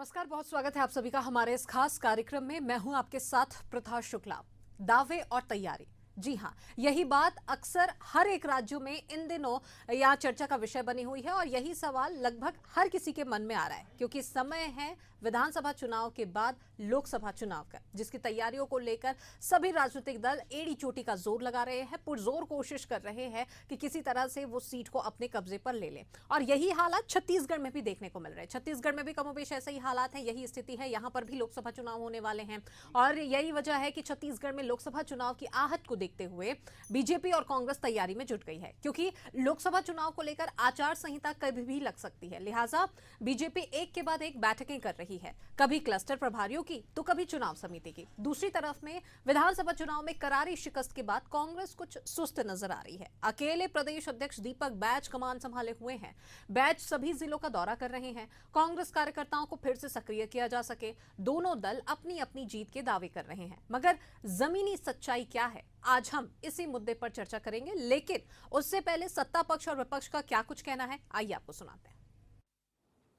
नमस्कार, बहुत स्वागत है आप सभी का हमारे इस खास कार्यक्रम में। मैं हूं आपके साथ प्रथा शुक्ला। दावे और तैयारी, जी हां, यही बात अक्सर हर एक राज्यों में इन दिनों यहाँ चर्चा का विषय बनी हुई है और यही सवाल लगभग हर किसी के मन में आ रहा है, क्योंकि समय है विधानसभा चुनाव के बाद लोकसभा चुनाव का, जिसकी तैयारियों को लेकर सभी राजनीतिक दल एड़ी चोटी का जोर लगा रहे हैं, पुरजोर कोशिश कर रहे हैं कि किसी तरह से वो सीट को अपने कब्जे पर ले लें। और यही हालात छत्तीसगढ़ में भी देखने को मिल रहे हैं। छत्तीसगढ़ में भी कमोबेश ऐसे ही हालात हैं, यही स्थिति है। यहाँ पर भी लोकसभा चुनाव होने वाले हैं और यही वजह है कि छत्तीसगढ़ में लोकसभा चुनाव की आहट को देखते हुए बीजेपी और कांग्रेस तैयारी में जुट गई है, क्योंकि लोकसभा चुनाव को लेकर आचार संहिता कभी भी लग सकती है। लिहाजा बीजेपी एक के बाद एक बैठकें कर रही है, कभी क्लस्टर प्रभारियों की तो कभी चुनाव समिति की। दूसरी तरफ में विधानसभा चुनाव में करारी शिकस्त के बाद कांग्रेस कुछ सुस्त नजर आ रही है। अकेले प्रदेश अध्यक्ष दीपक बैच कमान संभाले हुए हैं। बैच सभी जिलों का दौरा कर रहे हैं, कांग्रेस कार्यकर्ताओं को फिर से सक्रिय किया जा सके। दोनों दल अपनी अपनी जीत के दावे कर रहे हैं, मगर जमीनी सच्चाई क्या है, आज हम इसी मुद्दे पर चर्चा करेंगे। लेकिन उससे पहले सत्ता पक्ष और विपक्ष का क्या कुछ कहना है, आइए आपको सुनाते हैं।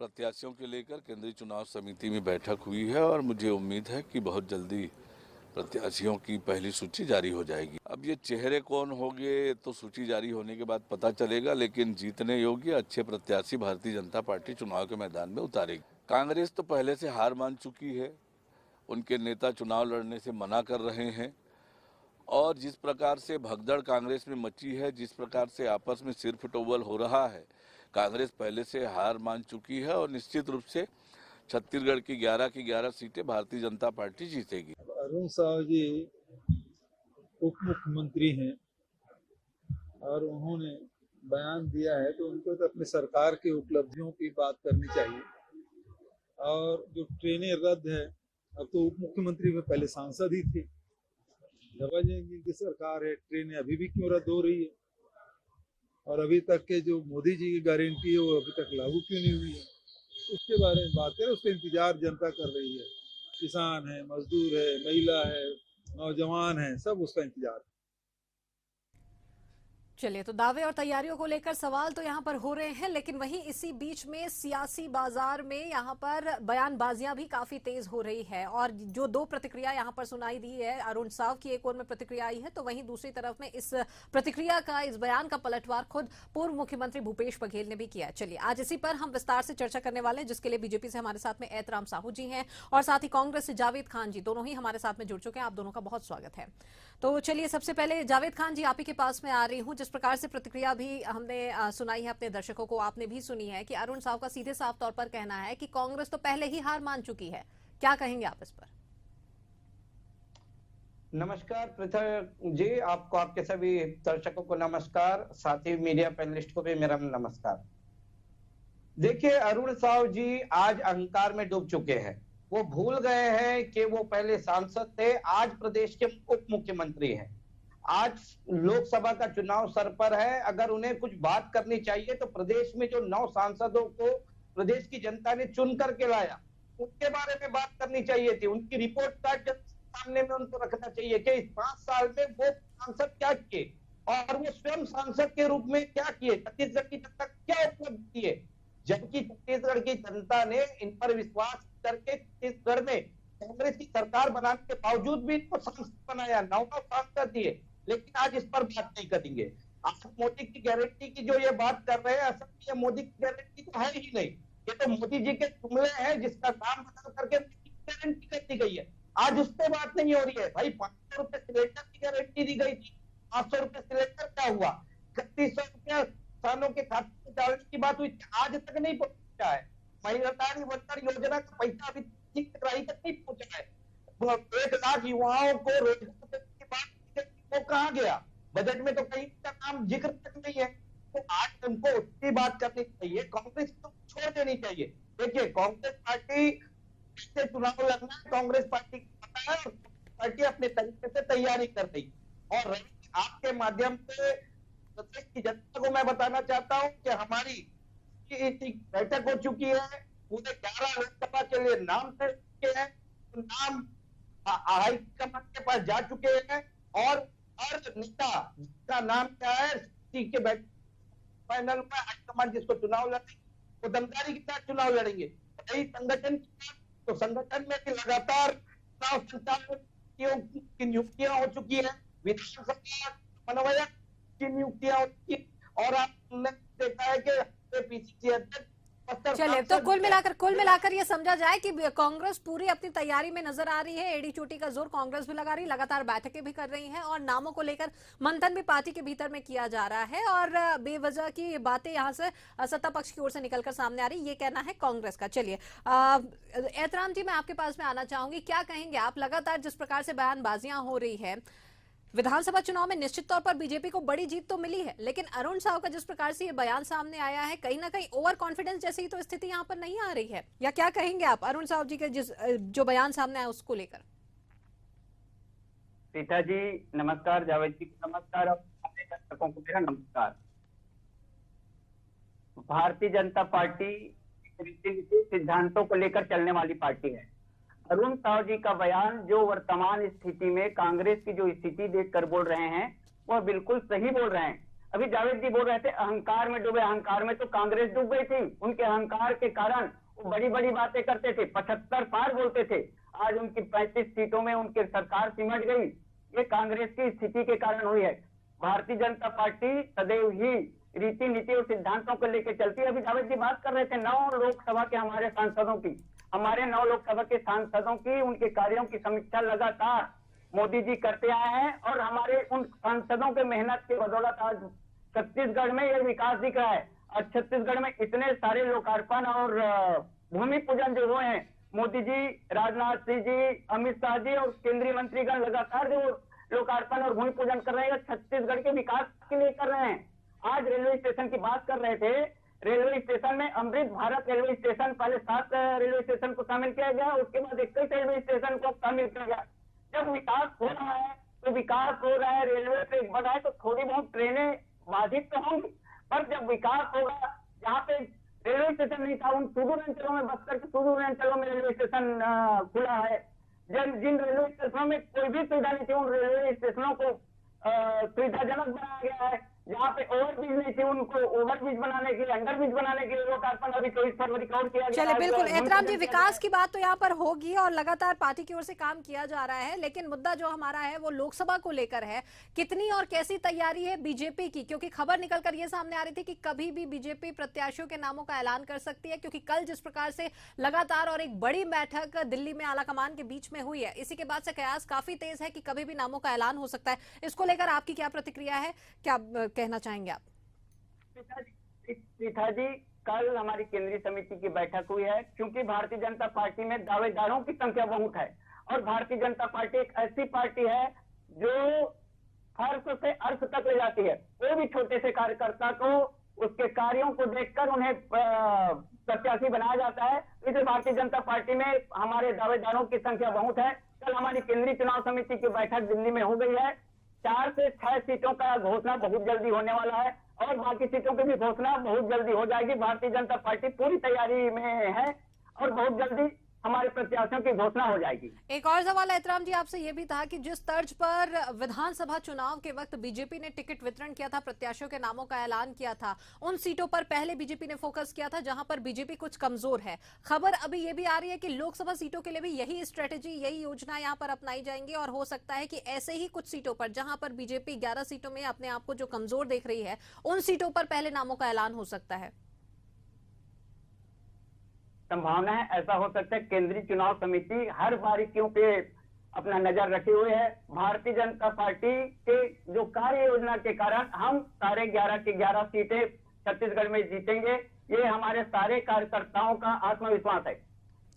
प्रत्याशियों के लेकर केंद्रीय चुनाव समिति में बैठक हुई है और मुझे उम्मीद है कि बहुत जल्दी प्रत्याशियों की पहली सूची जारी हो जाएगी। अब ये चेहरे कौन होंगे तो सूची जारी होने के बाद पता चलेगा, लेकिन जीतने योग्य अच्छे प्रत्याशी भारतीय जनता पार्टी चुनाव के मैदान में उतारेगी। कांग्रेस तो पहले से हार मान चुकी है, उनके नेता चुनाव लड़ने से मना कर रहे हैं और जिस प्रकार से भगदड़ कांग्रेस में मची है, जिस प्रकार से आपस में सिर फुटोबल हो रहा है, कांग्रेस पहले से हार मान चुकी है और निश्चित रूप से छत्तीसगढ़ की 11 की 11 सीटें भारतीय जनता पार्टी जीतेगी। अरुण साहु जी उप मुख्यमंत्री हैं और उन्होंने बयान दिया है तो उनको तो अपनी सरकार की उपलब्धियों की बात करनी चाहिए। और जो ट्रेनें रद्द है, अब तो उप मुख्यमंत्री में पहले सांसद ही थे। जी की सरकार है, ट्रेनें अभी भी क्यों रद्द हो रही है? और अभी तक के जो मोदी जी की गारंटी है वो अभी तक लागू क्यों नहीं हुई है? उसके बारे में बात करें। उसका इंतजार जनता कर रही है। किसान है, मजदूर है, महिला है, नौजवान है, सब उसका इंतजार है। चलिए, तो दावे और तैयारियों को लेकर सवाल तो यहाँ पर हो रहे हैं, लेकिन वहीं इसी बीच में सियासी बाजार में यहाँ पर बयानबाजियां भी काफी तेज हो रही है। और जो दो प्रतिक्रिया यहाँ पर सुनाई दी है, अरुण साव की एक ओर में प्रतिक्रिया आई है, तो वहीं दूसरी तरफ में इस प्रतिक्रिया का, इस बयान का पलटवार खुद पूर्व मुख्यमंत्री भूपेश बघेल ने भी किया। चलिए, आज इसी पर हम विस्तार से चर्चा करने वाले हैं, जिसके लिए बीजेपी से हमारे साथ में एतराम साहू जी हैं और साथ ही कांग्रेस से जावेद खान जी, दोनों ही हमारे साथ में जुड़ चुके हैं। आप दोनों का बहुत स्वागत है। तो चलिए, सबसे पहले जावेद खान जी, आप ही के पास में आ रही हूँ। जिस प्रकार से प्रतिक्रिया भी हमने सुनाई है अपने दर्शकों को, आपने भी सुनी है कि अरुण साहु का सीधे साफ तौर पर कहना है कि कांग्रेस तो पहले ही हार मान चुकी है। क्या कहेंगे आप इस पर? नमस्कार प्रथा जी, आपको, आपके सभी दर्शकों को नमस्कार, साथ ही मीडिया पैनलिस्ट को भी मेरा नमस्कार। देखिए, अरुण साहु जी आज अहंकार में डूब चुके हैं। वो भूल गए हैं कि वो पहले सांसद थे, आज प्रदेश के उप मुख्यमंत्री हैं। आज लोकसभा का चुनाव सर पर है। अगर उन्हें कुछ बात करनी चाहिए तो प्रदेश में जो 9 सांसदों को प्रदेश की जनता ने चुन करके लाया, उनके बारे में बात करनी चाहिए थी। उनकी रिपोर्ट कार्ड सामने में उनको रखना चाहिए कि इस 5 साल में वो सांसद क्या किए और वो स्वयं सांसद के रूप में क्या किए, छत्तीसगढ़ की जनता क्या उपलब्धि किए। जबकि छत्तीसगढ़ की जनता ने इन पर विश्वास करके छत्तीसगढ़ में कांग्रेस की सरकार बनाने के बावजूद भी इनको सांसद बनाया, 9 सांसद दिए। लेकिन आज इस पर बात नहीं करेंगे। आप मोदी की गारंटी की जो ये बात कर रहे हैं, असल में ये मोदी की गारंटी तो है ही नहीं। ये तो मोदी जी के जुमले हैं, जिसका नाम बदल करके गारंटी कर दी गई है। आज उस पर बात नहीं हो रही है। भाई, 500 रुपए सिलेंडर की गारंटी दी गई थी, 500 रुपए सिलेंडर क्या हुआ? 3100 रुपया किसानों के खाते में डालने की बात हुई, आज तक नहीं पहुंचा है। महिला वंदन योजना का पैसा अभी तक नहीं पहुंचा है। 1 लाख युवाओं को रोजगार देने की बात वो कहाँ गया? बजट में तो कहीं का नाम जिक्र तक नहीं है। तो आज उनको उसकी बात करनी चाहिए, कांग्रेस को छोड़ देनी चाहिए। देखिए, कांग्रेस पार्टी से चुनाव लड़ना है, कांग्रेस पार्टी को पता है, पार्टी अपने तरीके से तैयारी कर रही। और आपके माध्यम से प्रदेश की जनता को मैं बताना चाहता हूं कि हमारी बैठक हो चुकी है। पूरे 11 लोकसभा के लिए नाम तय चुके हैं, नाम हाईकमान के पास जा चुके हैं और हर नेता का नाम क्या है के बैठ फाइनल में हाईकमान जिसको चुनाव लड़ेंगे, वो दमदारी के साथ चुनाव लड़ेंगे। रही संगठन की बात, तो संगठन में भी लगातार चुनाव संचालकों की नियुक्तियां हो चुकी है, विधानसभा समन्वयक की नियुक्तियां हो चुकी है, और आपने देखा है कि पीसीसी अध्यक्ष चलिए, तो कुल मिलाकर ये समझा जाए कि कांग्रेस पूरी अपनी तैयारी में नजर आ रही है। एड़ी चोटी का जोर कांग्रेस भी लगा रही, लगातार बैठकें भी कर रही है और नामों को लेकर मंथन भी पार्टी के भीतर में किया जा रहा है और बेवजह की बातें यहां से सत्ता पक्ष की ओर से निकलकर सामने आ रही, ये कहना है कांग्रेस का। चलिए एहतराम जी, मैं आपके पास में आना चाहूंगी, क्या कहेंगे आप? लगातार जिस प्रकार से बयानबाजियां हो रही है, विधानसभा चुनाव में निश्चित तौर पर बीजेपी को बड़ी जीत तो मिली है, लेकिन अरुण साव का जिस प्रकार से ये बयान सामने आया है, कहीं ना कहीं ओवर कॉन्फिडेंस जैसी ही तो स्थिति यहाँ पर नहीं आ रही है, या क्या कहेंगे आप अरुण साव जी के जो बयान सामने आया उसको लेकर? सीता जी नमस्कार, जावेद जी को नमस्कार और सारे दर्शकों को मेरा नमस्कार। भारतीय जनता पार्टी सिद्धांतों को लेकर चलने वाली पार्टी है। अरुण साव जी का बयान जो वर्तमान स्थिति में कांग्रेस की जो स्थिति देखकर बोल रहे हैं, वह बिल्कुल सही बोल रहे हैं। अभी जावेद जी बोल रहे थे अहंकार में डूबे, अहंकार में तो कांग्रेस डूब गई थी। उनके अहंकार के कारण वो बड़ी बड़ी बातें करते थे, 75 पार बोलते थे, आज उनकी 35 सीटों में उनकी सरकार सिमट गई। ये कांग्रेस की स्थिति के कारण हुई है। भारतीय जनता पार्टी सदैव ही रीति नीति और सिद्धांतों को लेकर चलती है। अभी जावेद जी बात कर रहे थे 9 लोकसभा के हमारे सांसदों की, हमारे 9 लोकसभा के सांसदों की, उनके कार्यों की समीक्षा लगातार मोदी जी करते आए हैं और हमारे उन सांसदों के मेहनत के बदौलत आज छत्तीसगढ़ में ये विकास दिख रहा है। और छत्तीसगढ़ में इतने सारे लोकार्पण और भूमि पूजन जो हुए हैं, मोदी जी, राजनाथ सिंह जी, अमित शाह जी और केंद्रीय मंत्रीगण लगातार जो लोकार्पण और भूमि पूजन कर रहे हैं, छत्तीसगढ़ के विकास के लिए कर रहे हैं। आज रेलवे स्टेशन की बात कर रहे थे, रेलवे स्टेशन में अमृत भारत रेलवे स्टेशन, पहले 7 रेलवे स्टेशन को शामिल किया गया, उसके बाद 21 रेलवे स्टेशन को शामिल किया गया। जब विकास हो रहा है तो विकास हो रहा है, रेलवे ट्रैक बढ़ा है तो थोड़ी बहुत ट्रेनें बाधित तो होंगी, पर जब विकास होगा, जहाँ पे रेलवे स्टेशन नहीं था उन सुदूर अंचलों में, बस्तर के सुदूर अंचलों में रेलवे स्टेशन खुला है। जिन रेलवे स्टेशनों में कोई भी सुविधा नहीं थी, उन रेलवे स्टेशनों को सुविधाजनक बनाया गया है। जहाँ पे ओवरब्रिज नहीं थी, उनको ओवरब्रिज बनाने के लिए, अंडरब्रिज बनाने के लिए लोकार्पण अभी 24 फरवरी को किया गया। चलिए बिल्कुल एहतराम जी, विकास की बात तो यहाँ पर होगी और लगातार पार्टी की ओर से काम किया जा रहा है, लेकिन मुद्दा जो हमारा है वो लोकसभा को लेकर है। कितनी और कैसी तैयारी है बीजेपी की? क्योंकि खबर निकल कर ये सामने आ रही थी कि कभी भी बीजेपी प्रत्याशियों के नामों का ऐलान कर सकती है, क्योंकि कल जिस प्रकार से लगातार और एक बड़ी बैठक दिल्ली में आलाकमान के बीच में हुई है, इसी के बाद से कयास काफी तेज है कि कभी भी नामों का ऐलान हो सकता है। इसको लेकर आपकी क्या प्रतिक्रिया है, क्या कहना चाहेंगे आप? सीता जी, कल हमारी केंद्रीय समिति की बैठक हुई है, क्योंकि भारतीय जनता पार्टी में दावेदारों की संख्या बहुत है और भारतीय जनता पार्टी एक ऐसी पार्टी है जो फर्श से अर्श तक ले जाती है। कोई भी छोटे से कार्यकर्ता को उसके कार्यों को देखकर उन्हें प्रत्याशी बनाया जाता है। इसलिए भारतीय जनता पार्टी में हमारे दावेदारों की संख्या बहुत है। कल हमारी केंद्रीय चुनाव समिति की बैठक दिल्ली में हो गई है। 4 से 6 सीटों का घोषणा बहुत जल्दी होने वाला है और बाकी सीटों की भी घोषणा बहुत जल्दी हो जाएगी। भारतीय जनता पार्टी पूरी तैयारी में है और बहुत जल्दी हमारे प्रत्याशियों की घोषणा हो जाएगी। एक और सवाल एहतराम जी आपसे ये भी था कि जिस तर्ज पर विधानसभा चुनाव के वक्त बीजेपी ने टिकट वितरण किया था, प्रत्याशियों के नामों का ऐलान किया था, उन सीटों पर पहले बीजेपी ने फोकस किया था जहां पर बीजेपी कुछ कमजोर है। खबर अभी ये भी आ रही है कि लोकसभा सीटों के लिए भी यही स्ट्रेटेजी, यही योजना यहां पर अपनाई जाएंगी और हो सकता है कि ऐसे ही कुछ सीटों पर जहां पर बीजेपी 11 सीटों में अपने आप को जो कमजोर देख रही है, उन सीटों पर पहले नामों का ऐलान हो सकता है। संभावना है, ऐसा हो सकता है। केंद्रीय चुनाव समिति हर बारीकियों पे अपना नजर रखे हुए है। भारतीय जनता पार्टी के जो कार्य योजना के कारण हम सारे 11 की 11 सीटें छत्तीसगढ़ में जीतेंगे, ये हमारे सारे कार्यकर्ताओं का आत्मविश्वास है।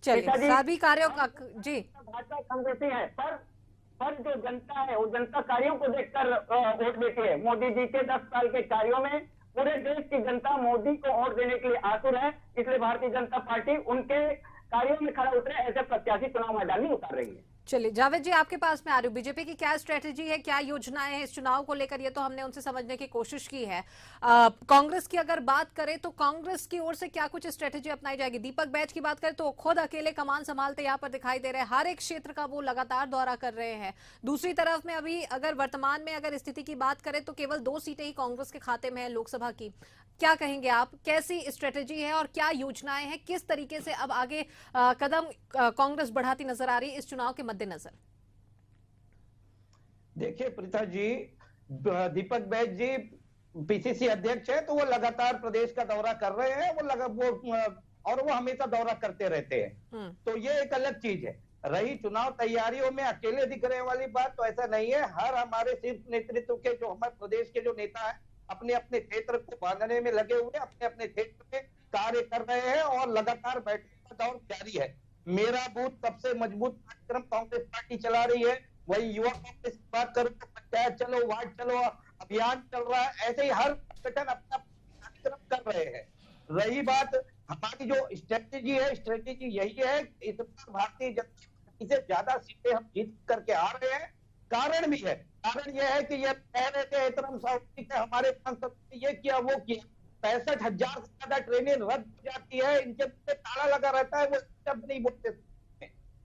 चलिए सभी कार्यों का जी भाजपा कांग्रेसी है, पर जो जनता है वो जनता कार्यों को देखकर वोट देती है। मोदी जी के 10 साल के कार्यों में पूरे देश की जनता मोदी को वोट देने के लिए आतुर है। इसलिए भारतीय जनता पार्टी उनके कार्यों में खड़ा उतरे ऐसे प्रत्याशी चुनाव मैदान में उतार रही है। चलिए जावेद जी आपके पास में आ रही हूँ, बीजेपी की क्या स्ट्रेटेजी है, क्या योजनाएं हैं इस चुनाव को लेकर, ये तो हमने उनसे समझने की कोशिश की है। कांग्रेस की अगर बात करें तो कांग्रेस की ओर से क्या कुछ स्ट्रेटेजी अपनाई जाएगी? दीपक बैज की बात करें तो खुद अकेले कमान संभालते यहाँ पर दिखाई दे रहे हैं, हर एक क्षेत्र का वो लगातार दौरा कर रहे हैं। दूसरी तरफ में अभी अगर वर्तमान में अगर स्थिति की बात करें तो केवल 2 सीटें ही कांग्रेस के खाते में है लोकसभा की। क्या कहेंगे आप, कैसी स्ट्रेटेजी है और क्या योजनाएं हैं, किस तरीके से अब आगे कदम कांग्रेस बढ़ाती नजर आ रही है इस चुनाव के मद्देनजर? देखिए प्रीता जी, दीपक बैज जी पीसीसी अध्यक्ष है, तो वो लगातार प्रदेश का दौरा कर रहे हैं, वो हमेशा दौरा करते रहते हैं, तो ये एक अलग चीज है। रही चुनाव तैयारियों में अकेले दिख रहे वाली बात, तो ऐसा नहीं है। हर हमारे शीर्ष नेतृत्व के, जो हमारे प्रदेश के जो नेता है, अपने अपने क्षेत्र को बांधने में लगे हुए, अपने अपने क्षेत्र में कार्य कर रहे हैं और लगातार बैठक का दौर जारी है। मेरा बूथ सबसे मजबूत कार्यक्रम कांग्रेस पार्टी चला रही है। वही युवा कांग्रेस की बात करूं तो पंचायत चलो, वार्ड चलो अभियान चल रहा है। ऐसे ही हर संगठन अपना कार्यक्रम कर रहे हैं। रही बात हमारी जो स्ट्रेटेजी है, स्ट्रेटेजी यही है, इस बार भारतीय जनता पार्टी से ज्यादा सीटें हम जीत करके आ रहे हैं। कारण भी है, कारण यह है कि ये कह रहे थे एहतराम साहब हमारे सांसद ने ये किया वो किया, 65,000 से ज्यादा ट्रेनें रद्द हो जाती है, इनके मुंह पे ताला लगा रहता है, वो शब्द नहीं बोलते।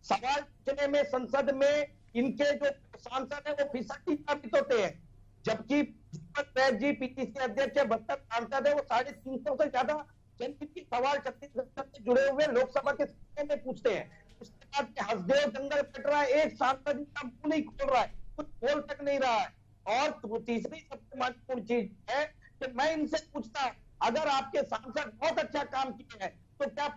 सवाल पूछने में संसद में इनके जो सांसद है वो फिसड्डी साबित होते हैं, जबकि दीपक बैज जी पीसीसी अध्यक्ष है, 72 सांसद है, वो 350 से ज्यादा जनहित की सवाल छत्तीसगढ़ से जुड़े हुए लोकसभा के सत्र में पूछते हैं। उसके बाद हसदेव जंगल कट रहा है, एक सांसद इतना मुंह नहीं खोल रहा है, कुछ बोल तक नहीं रहा है। और तीसरी सबसे महत्वपूर्ण चीज है कि मैं इनसे पूछता, अगर आपके सांसद बहुत अच्छा काम किए हैं तो क्या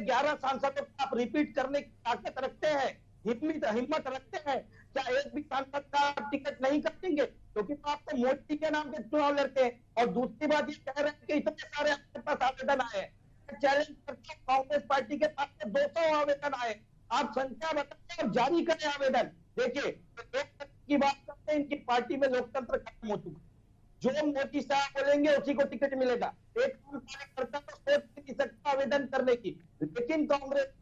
11 सांसदों को आप रिपीट करने की ताकत रखते हैं, हिम्मत रखते हैं? क्या एक भी सांसद का आप टिकट नहीं काटेंगे? क्योंकि तो आप तो मोदी के नाम के चुनाव लड़ते हैं। और दूसरी बात ये कह रहे हैं कि इतने सारे आपके पास आवेदन आए, चैलेंज करते हैं कांग्रेस पार्टी के पास 200 आवेदन आए, आप संख्या बताएं और जारी करें आवेदन। देखिए लोकतंत्र की बात करते हैं, इनकी पार्टी में लोकतंत्र खत्म हो चुका है। जो मोदी साहब बोलेंगे उसी को टिकट मिलेगा। एक कार्यकर्ता तो सोच नहीं सकता आवेदन करने की, लेकिन कांग्रेस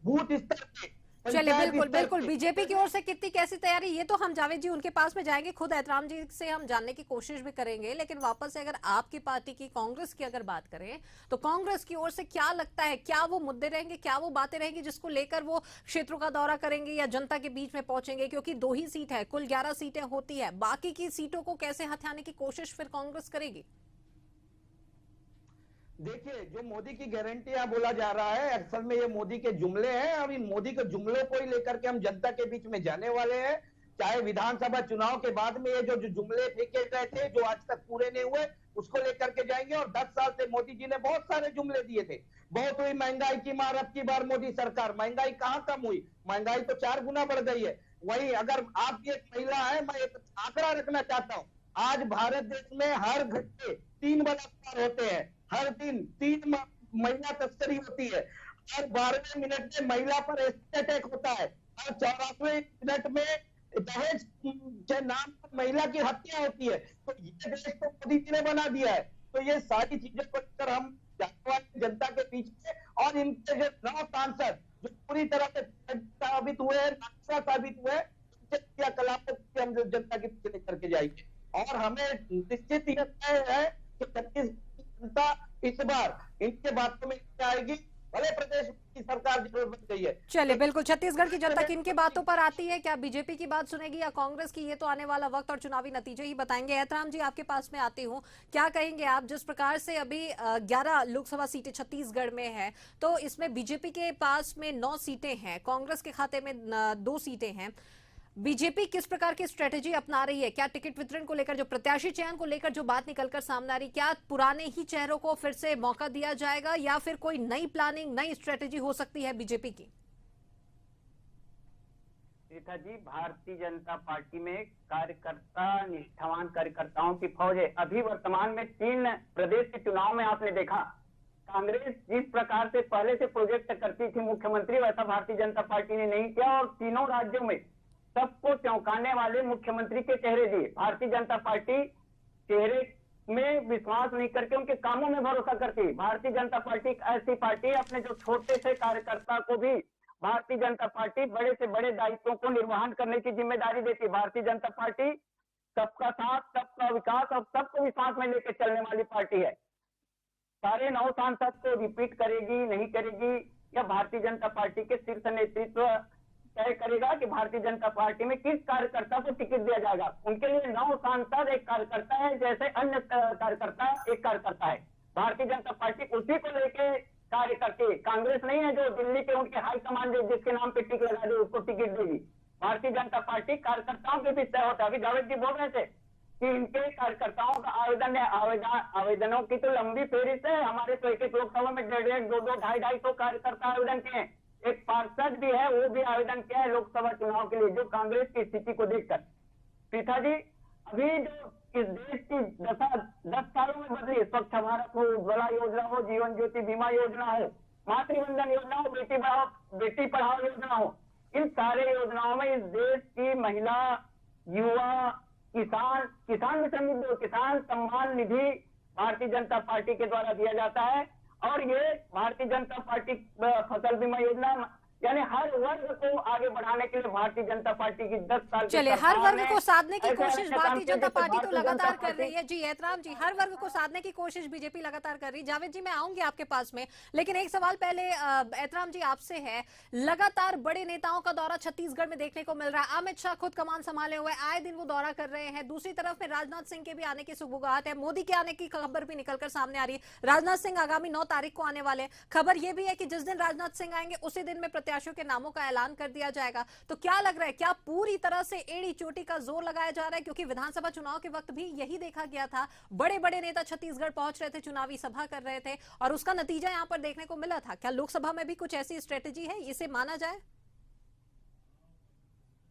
बूथ स्तर पे, चलिए बिल्कुल बिल्कुल, बीजेपी की ओर से कितनी कैसी तैयारी, ये तो हम जावेद जी उनके पास में जाएंगे, खुद एहतराम जी से हम जानने की कोशिश भी करेंगे। लेकिन वापस से अगर आपकी पार्टी की, कांग्रेस की अगर बात करें, तो कांग्रेस की ओर से क्या लगता है, क्या वो मुद्दे रहेंगे, क्या वो बातें रहेंगी जिसको लेकर वो क्षेत्रों का दौरा करेंगे या जनता के बीच में पहुंचेंगे? क्योंकि 2 ही सीट है, कुल 11 सीटें होती है, बाकी की सीटों को कैसे हथियाने की कोशिश फिर कांग्रेस करेगी? देखिए जो मोदी की गारंटियां बोला जा रहा है, असल में ये मोदी के जुमले हैं, और इन मोदी के जुमलों को ही लेकर के हम जनता के बीच में जाने वाले हैं। चाहे विधानसभा चुनाव के बाद में ये जो जुमले फेंके गए थे, जो आज तक पूरे नहीं हुए, उसको लेकर के जाएंगे। और 10 साल से मोदी जी ने बहुत सारे जुमले दिए थे, बहुत हुई महंगाई की मार, अब की बार मोदी सरकार, महंगाई कहाँ कम हुई, महंगाई तो 4 गुना बढ़ गई है। वही अगर आप भी एक महिला है, मैं एक आंकड़ा रखना चाहता हूँ, आज भारत देश में हर घंटे 3 बलात्कार होते हैं, हर दिन 3 महिला तस्करी होती है, हर 12वें मिनट में महिला पर एसिड अटैक होता है, हर 84वें मिनट में दहेज के नाम पर महिला की हत्या होती है। तो ये देश तो मोदी जी ने बना दिया है। तो ये सारी चीजों को लेकर हम जनता के बीच में, और इनके जो 9 सांसद जो पूरी तरह से साबित हुए हैं, नक्शा साबित हुए, क्रियाकलापों को हम जनता के पीछे लेकर के जाएंगे। और हमें निश्चित यह तय है कि छत्तीसगढ़ जनता इस बार इनके बातों में आएगी, भले प्रदेश की सरकार जरूर बन गई है। चलिए बिल्कुल, छत्तीसगढ़ की जनता किनके बातों पर आती है, क्या बीजेपी की बात सुनेगी या कांग्रेस की, ये तो आने वाला वक्त और चुनावी नतीजे ही बताएंगे। एहतराम जी आपके पास में आती हूँ, क्या कहेंगे आप, जिस प्रकार से अभी 11 लोकसभा सीटें छत्तीसगढ़ में है, तो इसमें बीजेपी के पास में 9 सीटें हैं, कांग्रेस के खाते में 2 सीटें हैं। बीजेपी किस प्रकार की स्ट्रेटेजी अपना रही है? क्या टिकट वितरण को लेकर, जो प्रत्याशी चयन को लेकर जो बात निकलकर सामने आ रही, क्या पुराने ही चेहरों को फिर से मौका दिया जाएगा या फिर कोई नई प्लानिंग, नई स्ट्रेटेजी हो सकती है बीजेपी की? रेखा जी, भारतीय जनता पार्टी में कार्यकर्ता, निष्ठावान कार्यकर्ताओं की फौज है। अभी वर्तमान में 3 प्रदेश के चुनाव में आपने देखा, कांग्रेस जिस प्रकार से पहले से प्रोजेक्ट करती थी मुख्यमंत्री, वैसा भारतीय जनता पार्टी ने नहीं किया, और तीनों राज्यों में सबको चौंकाने वाले मुख्यमंत्री के चेहरे दिए। भारतीय जनता पार्टी चेहरे में विश्वास नहीं करके उनके कामों में भरोसा करती। भारतीय जनता पार्टी एक ऐसी पार्टी, अपने जो छोटे से कार्यकर्ता को भी भारतीय जनता पार्टी बड़े से बड़े दायित्वों को निर्वहन करने की जिम्मेदारी देती। भारतीय जनता पार्टी सबका साथ, सबका विकास और सबको विश्वास में लेकर चलने वाली पार्टी है। सारे 9 सांसद को रिपीट करेगी नहीं करेगी, या भारतीय जनता पार्टी के शीर्ष नेतृत्व तय करेगा कि भारतीय जनता पार्टी में किस कार्यकर्ता को टिकट दिया जाएगा। उनके लिए 9 सांसद एक कार्यकर्ता है, जैसे अन्य कार्यकर्ता एक कार्यकर्ता है। भारतीय जनता पार्टी उसी को लेके कार्य करती है। कांग्रेस नहीं है जो दिल्ली के उनके हाईकमान जिसके नाम पे टिकट लगा दे उसको टिकट देगी। भारतीय जनता पार्टी कार्यकर्ताओं के बीच तय होता है। अभी जावेद जी बोल रहे थे कि इनके कार्यकर्ताओं का आवेदन है, आवेदनों की तो लंबी फेरिस्त है। हमारे तो एक लोकसभा में 1.5, 2, 250 कार्यकर्ता आवेदन किए। एक पार्षद भी है, वो भी आवेदन किया है लोकसभा चुनाव के लिए, जो कांग्रेस की स्थिति को देखकर। पीठा जी, अभी जो इस देश की दशा 10 सालों में बदली, स्वच्छ भारत हो, उज्ज्वला योजना हो, जीवन ज्योति बीमा योजना हो, मातृवंदन योजना हो, बेटी पढ़ाओ योजना हो, इन सारे योजनाओं में इस देश की महिला, युवा, किसान भी समृद्ध हो, किसान सम्मान निधि भारतीय जनता पार्टी के द्वारा दिया जाता है। और ये भारतीय जनता पार्टी फसल बीमा योजना, यानी हर वर्ग को आगे बढ़ाने के लिए भारतीय जनता पार्टी की 10 साल चलिए, हर वर्ग को साधने की कोशिश भारतीय जनता पार्टी तो लगातार कर रही है। जी एहतराम जी, हर वर्ग को साधने की कोशिश बीजेपी लगातार कर रही है। जावेद जी, मैं आऊंगी आपके पास में, लेकिन एक सवाल पहले एहतराम जी आपसे है। लगातार बड़े नेताओं का दौरा छत्तीसगढ़ में देखने को मिल रहा है। अमित शाह खुद कमान संभाले हुए आए दिन वो दौरा कर रहे हैं। दूसरी तरफ में राजनाथ सिंह के भी आने की सुगबुगाहट है। मोदी के आने की खबर भी निकलकर सामने आ रही है। राजनाथ सिंह आगामी 9 तारीख को आने वाले। खबर यह भी है कि जिस दिन राजनाथ सिंह आएंगे उसी दिन में प्रत्याशियों के नामों का ऐलान कर दिया जाएगा। तो क्या लग रहा है, क्या पूरी तरह से एड़ी चोटी का जोर लगाया जा रहा है? क्योंकि विधानसभा चुनाव के वक्त भी यही देखा गया था, बड़े बड़े नेता छत्तीसगढ़ पहुंच रहे थे, चुनावी सभा कर रहे थे और उसका नतीजा यहां पर देखने को मिला था। क्या लोकसभा में भी कुछ ऐसी स्ट्रेटेजी है, इसे माना जाए?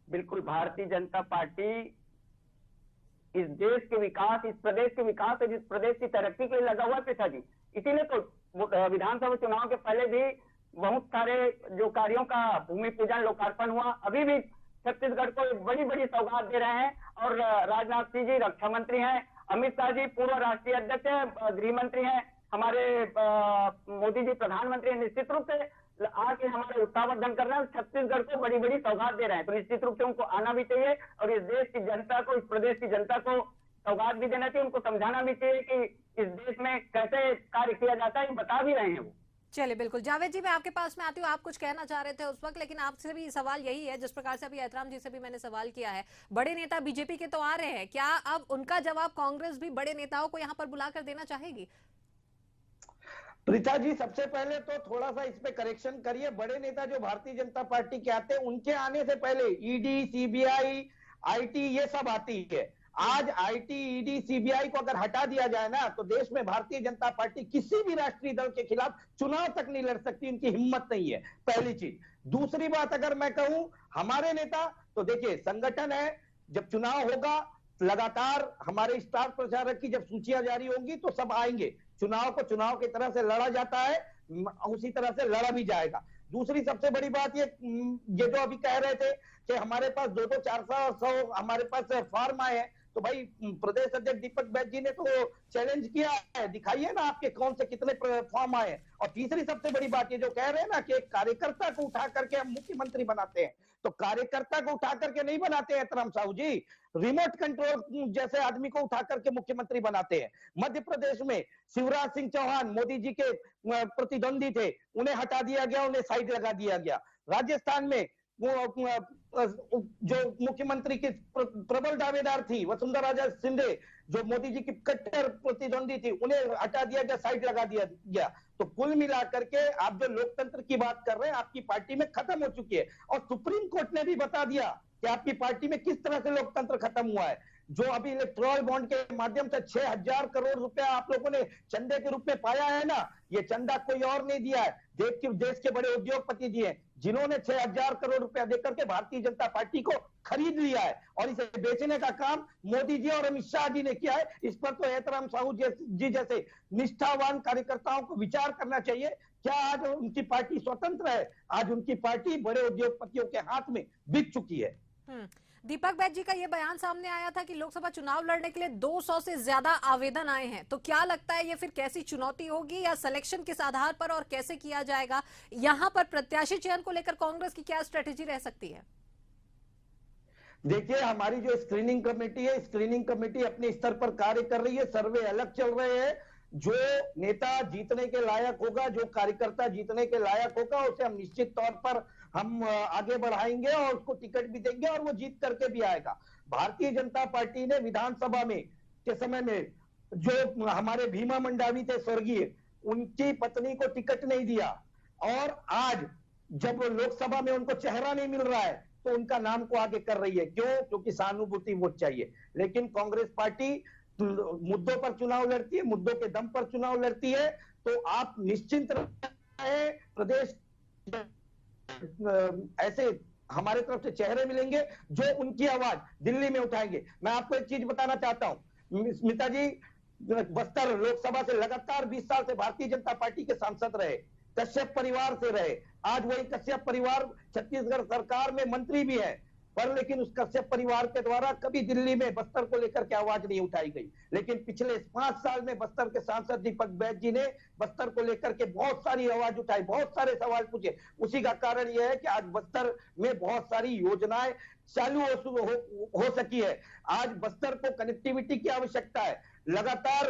बिल्कुल, भारतीय जनता पार्टी इस देश के विकास, इस प्रदेश के विकास और इस प्रदेश की तरक्की के लिए लगा हुआ है जी। इसीलिए तो विधानसभा चुनाव के पहले भी बहुत सारे जो कार्यों का भूमि पूजन, लोकार्पण हुआ। अभी भी छत्तीसगढ़ को एक बड़ी बड़ी सौगात दे रहे हैं। और राजनाथ सिंह जी रक्षा मंत्री हैं, अमित शाह जी पूर्व राष्ट्रीय अध्यक्ष है, गृह मंत्री हैं, हमारे मोदी जी प्रधानमंत्री हैं। निश्चित रूप से आके हमारे उत्साहवर्धन कर रहे हैं, छत्तीसगढ़ को बड़ी बड़ी सौगात दे रहे हैं। तो निश्चित रूप से उनको आना भी चाहिए और इस देश की जनता को, इस प्रदेश की जनता को सौगात भी देना चाहिए। उनको समझाना भी चाहिए कि इस देश में कैसे कार्य किया जाता है, बता भी रहे हैं वो। चलिए, बिल्कुल। जावेद जी, मैं आपके पास में आती हूँ। आप कुछ कहना चाह रहे थे उस वक्त, लेकिन आपसे भी सवाल यही है जिस प्रकार से अभी एहतराम जी से भी मैंने सवाल किया है। बड़े नेता बीजेपी के तो आ रहे हैं, क्या अब उनका जवाब कांग्रेस भी बड़े नेताओं को यहाँ पर बुलाकर देना चाहेगी? प्रीता जी, सबसे पहले तो थोड़ा सा इस पे करेक्शन करिए। बड़े नेता जो भारतीय जनता पार्टी के आते हैं, उनके आने से पहले ईडी, सीबीआई, आईटी ये सब आती है। आज आईटी, ईडी, सीबीआई को अगर हटा दिया जाए ना, तो देश में भारतीय जनता पार्टी किसी भी राष्ट्रीय दल के खिलाफ चुनाव तक नहीं लड़ सकती। इनकी हिम्मत नहीं है, पहली चीज। दूसरी बात अगर मैं कहूं, हमारे नेता तो देखिए, संगठन है, जब चुनाव होगा लगातार हमारे स्टार प्रचारक की जब सूचियां जारी होंगी तो सब आएंगे। चुनाव को चुनाव की तरह से लड़ा जाता है, उसी तरह से लड़ा भी जाएगा। दूसरी सबसे बड़ी बात ये जो अभी कह रहे थे कि हमारे पास 200, 400 हमारे पास फॉर्म आए हैं, तो भाई प्रदेश अध्यक्ष दीपक बैज जी ने तो चैलेंज किया है, दिखाइए ना आपके कौन से कितने फॉर्म आए। और तीसरी सबसे बड़ी बात ये जो कह रहे हैं ना कि एक कार्यकर्ता को उठा करके हम मुख्यमंत्री बनाते हैं, तो कार्यकर्ता को उठा करके नहीं बनाते हैं एहतराम साहू जी, रिमोट कंट्रोल जैसे आदमी को उठा करके मुख्यमंत्री बनाते हैं। मध्य प्रदेश में शिवराज सिंह चौहान मोदी जी के प्रतिद्वंदी थे, उन्हें हटा दिया गया, उन्हें साइड लगा दिया गया। राजस्थान में जो मुख्यमंत्री की प्रबल दावेदार थी वसुंधरा राजे सिंधिया, जो मोदी जी की कट्टर प्रतिद्वंदी थी, उन्हें हटा दिया गया, साइड लगा दिया गया। तो कुल मिलाकर के आप जो लोकतंत्र की बात कर रहे हैं, आपकी पार्टी में खत्म हो चुकी है। और सुप्रीम कोर्ट ने भी बता दिया कि आपकी पार्टी में किस तरह से लोकतंत्र खत्म हुआ है। जो अभी इलेक्टोरल बॉन्ड के माध्यम से 6000 करोड़ रुपया आप लोगों ने चंदे के रूप में पाया है ना, ये चंदा कोई और नहीं दिया है, देश के बड़े उद्योगपति दिए, जिन्होंने 6000 करोड़ रुपया देकर के भारतीय जनता पार्टी को खरीद लिया है और इसे बेचने का काम मोदी जी और अमित शाह जी ने किया है। इस पर तो एहतराम साहू जी जैसे निष्ठावान कार्यकर्ताओं को विचार करना चाहिए। क्या आज उनकी पार्टी स्वतंत्र है? आज उनकी पार्टी बड़े उद्योगपतियों के हाथ में बिक चुकी है। दीपक बैज जी का यह बयान सामने आया था कि लोकसभा चुनाव लड़ने के लिए 200 से ज्यादा आवेदन आए हैं, तो क्या लगता है ये फिर कैसी चुनौती होगी या सिलेक्शन किस आधार पर और कैसे किया जाएगा? यहाँ पर प्रत्याशी चयन को लेकर कांग्रेस की क्या स्ट्रेटेजी रह सकती है? देखिए, हमारी जो स्क्रीनिंग कमेटी है, स्क्रीनिंग कमेटी अपने स्तर पर कार्य कर रही है, सर्वे अलग चल रहे हैं। जो नेता जीतने के लायक होगा, जो कार्यकर्ता जीतने के लायक होगा, उसे हम निश्चित तौर पर हम आगे बढ़ाएंगे और उसको टिकट भी देंगे और वो जीत करके भी आएगा। भारतीय जनता पार्टी ने विधानसभा में के समय में जो हमारे भीमा मंडावी थे स्वर्गीय, उनकी पत्नी को टिकट नहीं दिया और आज जब लोकसभा में उनको चेहरा नहीं मिल रहा है तो उनका नाम को आगे कर रही है। क्यों? क्योंकि सहानुभूति वोट चाहिए। लेकिन कांग्रेस पार्टी मुद्दों पर चुनाव लड़ती है, मुद्दों के दम पर चुनाव लड़ती है। तो आप निश्चिंत रहे, प्रदेश ऐसे हमारे तरफ से चेहरे मिलेंगे जो उनकी आवाज दिल्ली में उठाएंगे। मैं आपको एक चीज बताना चाहता हूं, स्मिता जी बस्तर लोकसभा से लगातार 20 साल से भारतीय जनता पार्टी के सांसद रहे, कश्यप परिवार से रहे। आज वही कश्यप परिवार छत्तीसगढ़ सरकार में मंत्री भी है, पर लेकिन उस कश्यप परिवार के द्वारा कभी दिल्ली में बस्तर को लेकर के आवाज नहीं उठाई गई। लेकिन पिछले 5 साल में बस्तर के सांसद दीपक बैज जी ने बस्तर को लेकर के बहुत सारी आवाज उठाई, बहुत सारे सवाल पूछे। उसी का कारण यह है कि आज बस्तर में बहुत सारी योजनाएं चालू हो सकी है। आज बस्तर को कनेक्टिविटी की आवश्यकता है। लगातार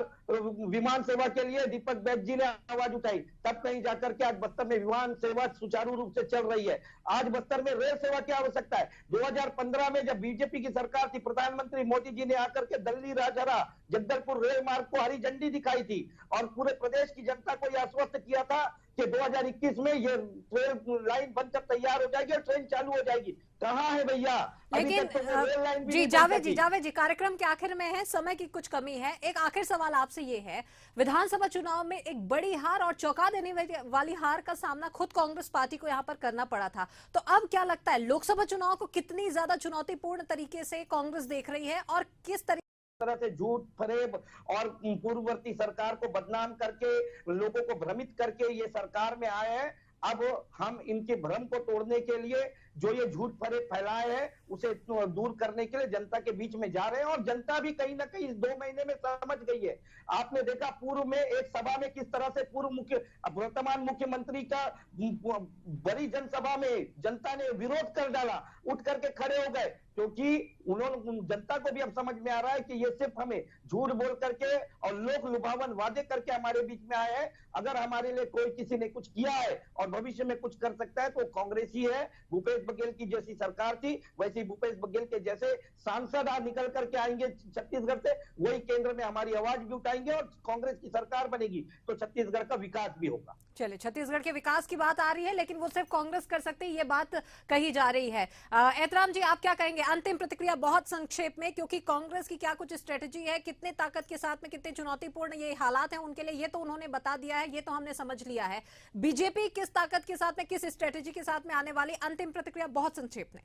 विमान सेवा के लिए दीपक बैज जी ने आवाज उठाई, तब कहीं जाकर के आज बस्तर में विमान सेवा सुचारू रूप से चल रही है। आज बस्तर में रेल सेवा की आवश्यकता है। 2015 में जब बीजेपी की सरकार थी, प्रधानमंत्री मोदी जी ने आकर के दिल्ली राजहरा जगदलपुर रेल मार्ग को हरी झंडी दिखाई थी और पूरे प्रदेश की जनता को यह आश्वस्त किया था कि 2021 में ये रेल लाइन बनकर तैयार हो जाएगी और ट्रेन चालू हो जाएगी। कहाँ है भैया? लेकिन जी जावेद जी कार्यक्रम के आखिर में है, समय की कुछ कमी है। एक आखिर सवाल आपसे ये है, विधानसभा चुनाव में एक बड़ी हार और चौंका देने वाली हार का सामना खुद कांग्रेस पार्टी को यहाँ पर करना पड़ा था, तो अब क्या लगता है लोकसभा चुनाव को कितनी ज्यादा चुनौतीपूर्ण तरीके से कांग्रेस देख रही है और किस तरह से झूठ फरेब और पूर्ववर्ती सरकार को बदनाम करके लोगों को भ्रमित करके ये सरकार में आए हैं। अब हम इनके भ्रम को तोड़ने के लिए जो ये झूठ फरेब फैलाए हैं उसे दूर करने के लिए जनता के बीच में जा रहे हैं और जनता भी कहीं ना कहीं इस 2 महीने में समझ गई है। आपने देखा पूर्व में एक सभा में किस तरह से वर्तमान मुख्यमंत्री का बड़ी जनसभा में जनता ने विरोध कर डाला, उठ करके खड़े हो गए, क्योंकि उन्होंने जनता को भी अब समझ में आ रहा है कि ये सिर्फ हमें झूठ बोल करके और लोक लुभावन वादे करके हमारे बीच में आए हैं। अगर हमारे लिए कोई किसी ने कुछ किया है और भविष्य में कुछ कर सकता है तो कांग्रेस ही है। भूपेश बघेल की जैसी सरकार थी वैसे भूपेश बघेल के जैसे सांसद निकल करके आएंगे छत्तीसगढ़ से, वही केंद्र में हमारी आवाज भी उठाएंगे और कांग्रेस की सरकार बनेगी तो छत्तीसगढ़ का विकास भी होगा। चलिए, छत्तीसगढ़ के विकास की बात आ रही है लेकिन वो सिर्फ कांग्रेस कर सकती है, ये बात कही जा रही है। एतराम जी आप क्या कहेंगे? अंतिम प्रतिक्रिया बहुत संक्षेप में, क्योंकि कांग्रेस की क्या कुछ स्ट्रेटेजी है, कितने ताकत के साथ में, कितने चुनौतीपूर्ण ये हालात हैं उनके लिए, ये तो उन्होंने बता दिया है, ये तो हमने समझ लिया है। बीजेपी किस ताकत के साथ में, किस स्ट्रेटेजी के साथ में आने वाली, अंतिम प्रतिक्रिया बहुत संक्षेप में।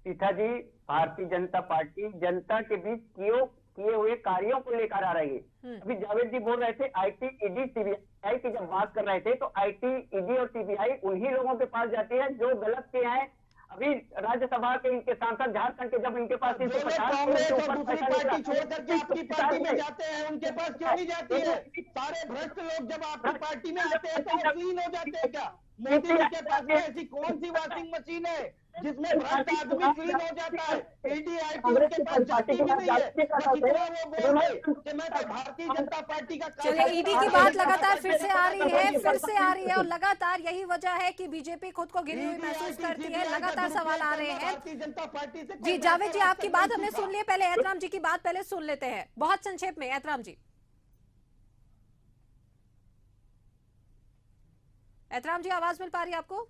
सीता जी, भारतीय जनता पार्टी जनता के बीच किए हुए कार्यों को लेकर आ रही है। अभी जावेद जी बोल रहे थे आईटी, ईडी, सीबीआई की जब बात कर रहे थे तो आईटी, ईडी और सीबीआई उन्हीं लोगों के पास जाती है जो गलत के हैं। अभी राज्यसभा के इनके सांसद झारखंड के जब इनके पास कांग्रेस और दूसरी पार्टी छोड़ करके आपकी पार्टी में जाते हैं, उनके पास क्यों नहीं जाती है? सारे भ्रष्ट लोग जब आपकी पार्टी में आते हैं तो वो क्लीन हो जाते हैं क्या? मोदी जी के पास में ऐसी कौन सी वॉशिंग मशीन है जिसमें भ्रष्ट आदमी क्लीन हो जाता है? ईडी, आईटी उनके पास जाती भी नहीं है। वो बोल रहे कि मैं तो भारतीय जनता पार्टी का। चलिए, ईडी की बात लगातार फिर से आ रही है और लगातार यही वजह है कि बीजेपी खुद को घिरी हुई महसूस करती है। लगातार सवाल आ रहे हैं भारतीय जनता पार्टी से। जी जावेद जी आपकी बात हमने सुन ली, पहले एतराम जी की बात पहले सुन लेते हैं बहुत संक्षेप में। एतराम जी आवाज मिल पा रही है आपको?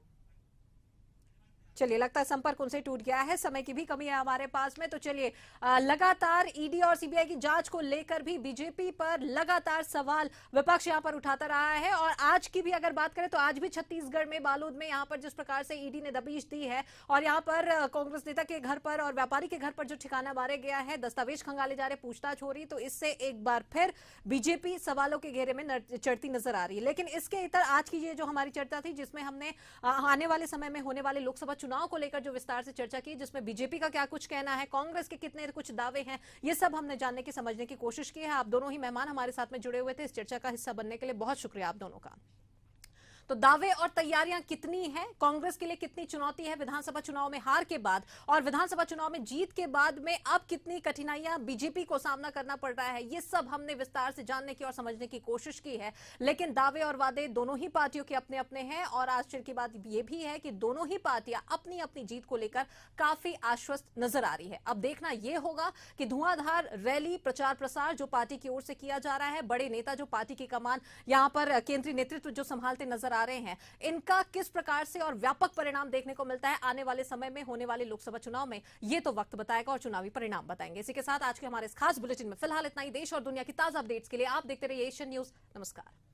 चलिए, लगता है संपर्क उनसे टूट गया है, समय की भी कमी है हमारे पास में। तो चलिए, लगातार ईडी और सीबीआई की जांच को लेकर भी बीजेपी पर लगातार सवाल विपक्ष यहां पर उठाता रहा है। और आज की भी अगर बात करें तो आज भी छत्तीसगढ़ में बालोद में यहां पर जिस प्रकार से ईडी ने दबिश दी है और यहां पर कांग्रेस नेता के घर पर और व्यापारी के घर पर जो ठिकाना मारे गया है, दस्तावेज खंगाले जा रहे, पूछताछ हो रही, तो इससे एक बार फिर बीजेपी सवालों के घेरे में चढ़ती नजर आ रही है। लेकिन इसके इतर आज की ये जो हमारी चर्चा थी जिसमें हमने आने वाले समय में होने वाले लोकसभा चुनाव को लेकर जो विस्तार से चर्चा की, जिसमें बीजेपी का क्या कुछ कहना है, कांग्रेस के कितने कुछ दावे हैं, ये सब हमने जानने की समझने की कोशिश की है। आप दोनों ही मेहमान हमारे साथ में जुड़े हुए थे, इस चर्चा का हिस्सा बनने के लिए बहुत शुक्रिया आप दोनों का। तो दावे और तैयारियां कितनी हैं, कांग्रेस के लिए कितनी चुनौती है विधानसभा चुनाव में हार के बाद, और विधानसभा चुनाव में जीत के बाद में अब कितनी कठिनाइयां बीजेपी को सामना करना पड़ रहा है, ये सब हमने विस्तार से जानने की और समझने की कोशिश की है। लेकिन दावे और वादे दोनों ही पार्टियों के अपने अपने हैं, और आश्चर्य की बात यह भी है कि दोनों ही पार्टियां अपनी अपनी जीत को लेकर काफी आश्वस्त नजर आ रही है। अब देखना यह होगा कि धुआंधार रैली, प्रचार प्रसार जो पार्टी की ओर से किया जा रहा है, बड़े नेता जो पार्टी की कमान यहां पर केंद्रीय नेतृत्व जो संभालते नजर आ रहे हैं, इनका किस प्रकार से और व्यापक परिणाम देखने को मिलता है आने वाले समय में होने वाले लोकसभा चुनाव में, ये तो वक्त बताएगा और चुनावी परिणाम बताएंगे। इसी के साथ आज के हमारे इस खास बुलेटिन में फिलहाल इतना ही। देश और दुनिया की ताजा अपडेट्स के लिए आप देखते रहिए एशियन न्यूज। नमस्कार।